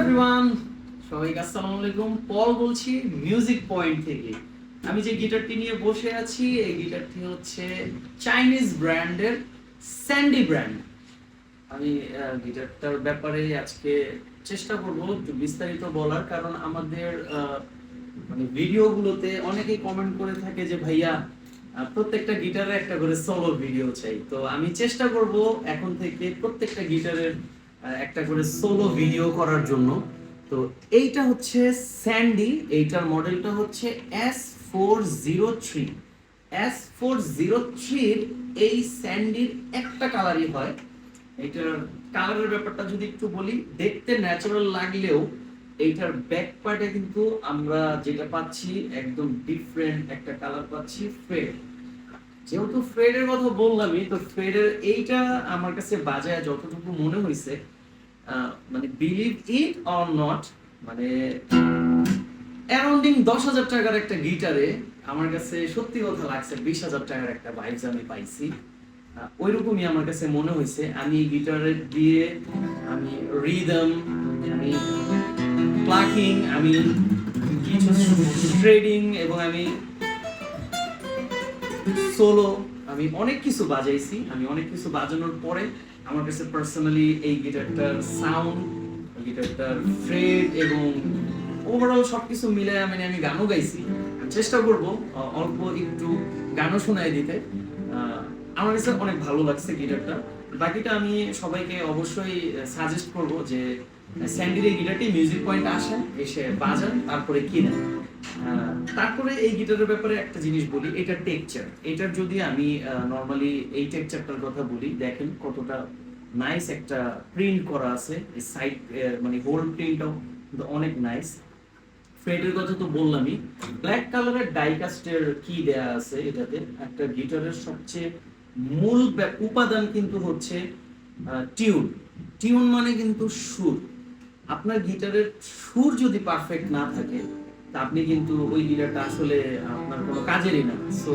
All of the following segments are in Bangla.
এভরিওয়ান, সবাইকে আসসালামু আলাইকুম। পল বলছি মিউজিক পয়েন্ট থেকে। আমি যে গিটারটি নিয়ে বসে আছি এই গিটারটি হচ্ছে চাইনিজ ব্র্যান্ডের স্যান্ডি ব্র্যান্ড। আমি গিটারটার ব্যাপারে আজকে চেষ্টা করব একটু বিস্তারিত বলার, কারণ আমাদের মানে ভিডিওগুলোতে অনেকেই কমেন্ট করে থাকে যে ভাইয়া প্রত্যেকটা গিটারে একটা করে সোলো ভিডিও চাই। তো আমি চেষ্টা করব এখন থেকে প্রত্যেকটা গিটারের একটা করে সোলো ভিডিও করার জন্য। তো এইটা হচ্ছে স্যান্ডি, এইটার মডেলটা হচ্ছে S403। S403 এর এই স্যান্ডির একটা কালারই হয়। এটার কালারের ব্যাপারটা যদি একটু বলি, দেখতে ন্যাচারাল লাগলেও এইটার ব্যাক পার্টে কিন্তু আমরা যেটা পাচ্ছি একদম ডিফারেন্ট একটা কালার পাচ্ছি, ফেড। যেহেতু ফেডের কথা বললামই, তো ফেডের এইটা আমার কাছে বাজায় যতটুকু মনে হয়েছে, মানে বিলিভ ইট অর নট, মানে অ্যারাউন্ডিং 10,000 টাকার একটা গিটারে আমার কাছে সত্যি কথা লাগছে 20,000 টাকার একটা ভাইবস আমি পাইছি। ওইরকমই আমার কাছে মনে হয়েছে। আমি গিটারের দিয়ে আমি রিদম, আমি প্লাকিং, আমি কিছু শ্রেডিং এবং আমি সোলো, আমি অনেক কিছু বাজাইছি। আমি অনেক কিছু বাজানোর পরে আমার কাছে পার্সোনালি এই গিটারটার সাউন্ড, গিটারটার ফ্রেড এবং ওভারঅল সবকিছু মিলে আমি গানও গাইছি। চেষ্টা করব অল্প একটু গানও শোনায় দিতে। আমার কাছে অনেক ভালো লাগছে গিটারটা। বাকিটা আমি সবাইকে অবশ্যই সাজেস্ট করব যে স্যান্ডির এই গিটারটি মিউজিক পয়েন্ট আসেন, এসে বাজান, তারপরে কিনেন। তারপরে এই গিটারের ব্যাপারে একটা জিনিস বলি, এটা টেক্সচার। এটার যদি আমি নরমালি এই টেক্সচারটার কথা বলি, দেখেন কতটা নাইস একটা প্রিন্ট করা আছে। এই সাইড মানে হোল প্রিন্টটাও অনেক নাইস। ফ্রেডের কথা তো বললামই। ব্ল্যাক কালারের ডাইকাস্টের কি দেয়া আছে এটাতে। একটা গিটারের সবচেয়ে মূল উপাদান কিন্তু হচ্ছে টিউন। টিউন মানে কিন্তু সুর। আপনার গিটারের সুর যদি পারফেক্ট না থাকে তা আপনি কিন্তু ওই গিটারটা আসলে আপনার কোনো কাজেরই না। সো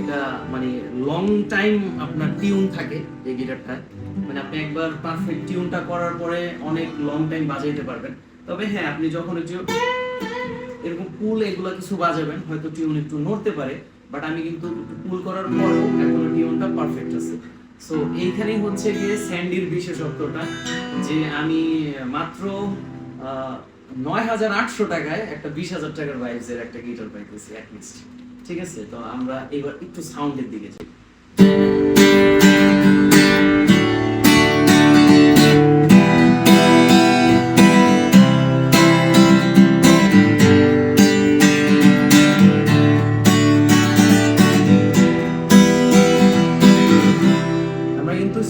এটা মানে লং টাইম আপনার টিউন থাকে এই গিটারটা, মানে আপনি একবার পারফেক্ট টিউনটা করার পরে অনেক লং টাইম বাজাইতে পারবেন। তবে হ্যাঁ, আপনি যখন একটু এরকম পুল এগুলো কিছু বাজাবেন হয়তো টিউন একটু নড়তে পারে, বাট আমি কিন্তু পুল করার পরেও এখনো টিউনটা পারফেক্ট আছে। সো এইখানেই হচ্ছে গিয়ে স্যান্ডির বিশেষত্বটা, যে আমি মাত্র 9,800 টাকায় একটা 20,000 টাকার ভাইবসের একটা গিটার পাইতেছি অ্যাটলিস্ট। ঠিক আছে, তো আমরা এবার একটু সাউন্ডের দিকে যাই।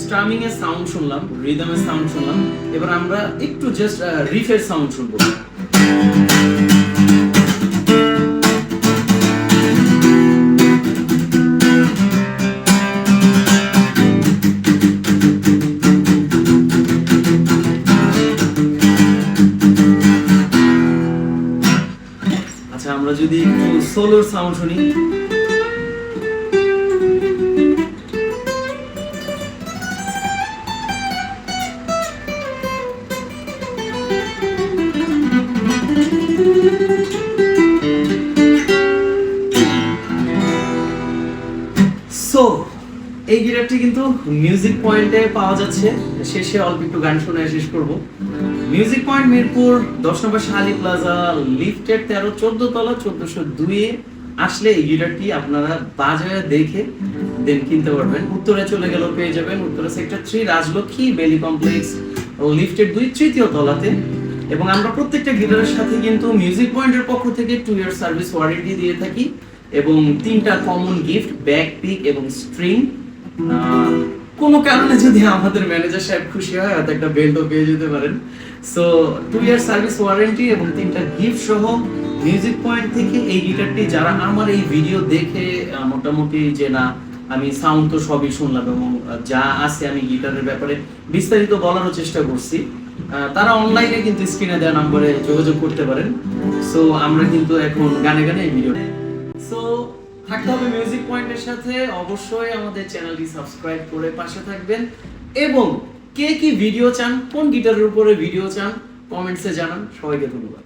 স্ট্রামিং এর সাউন্ড শুনলাম, রিদমের সাউন্ড শুনলাম, এবার আমরা একটু জাস্ট রিফের সাউন্ড শুনবো। আচ্ছা, আমরা যদি একটু সোলোর সাউন্ড শুনি। সো এই গিটারটি কিন্তু মিউজিক পয়েন্টে পাওয়া যাচ্ছে। শেষে অল্প একটু গান শুনে শেষ করব। মিউজিক পয়েন্ট মিরপুর 10 নম্বর শালি প্লাজা, লিফটেড 13-14 তলা 1402 আসলে এই গিটারটি আপনারা বাজারে দেখে দেন কিনতে পারবেন। উত্তরে চলে গেলেও পেয়ে যাবেন, উত্তরে সেক্টর 3 রাজলক্ষ্মী বেলি কমপ্লেক্স, লিফটেড 2 তৃতীয় তলাতে। এবং আমরা প্রত্যেকটা গিটারের সাথে কিন্তু মিউজিক পয়েন্টের পক্ষ থেকে 2 ইয়ার সার্ভিস ওয়ারেন্টি দিয়ে থাকি এবং 3টা কমন গিফট, ব্যাক পিক এবং স্ট্রিং। কোনো কারণে যদি আমাদের ম্যানেজার সাহেব খুশি হয় হয়তো একটা বেল্টও পেয়ে যেতে পারেন। সো 2 ইয়ার সার্ভিস ওয়ারেন্টি এবং 3টা গিফট সহ মিউজিক পয়েন্ট থেকে এই গিটারটি যারা আমার এই ভিডিও দেখে মোটামুটি যে না আমি সাউন্ড তো সবই শুনলাম এবং যা আছে আমি গিটারের ব্যাপারে বিস্তারিত বলারও চেষ্টা করছি, তারা অনলাইনে কিন্তু স্ক্রিনে দেওয়া নম্বরে যোগাযোগ করতে পারেন। সো আমরা কিন্তু এখন গানে গানে এই ভিডিও। সো থাকতে হবে মিউজিক পয়েন্টের সাথে। অবশ্যই আমাদের চ্যানেলটি সাবস্ক্রাইব করে পাশে থাকবেন এবং কে কি ভিডিও চান, কোন গিটারের উপরে ভিডিও চান কমেন্টসে জানান। সবাইকে ধন্যবাদ।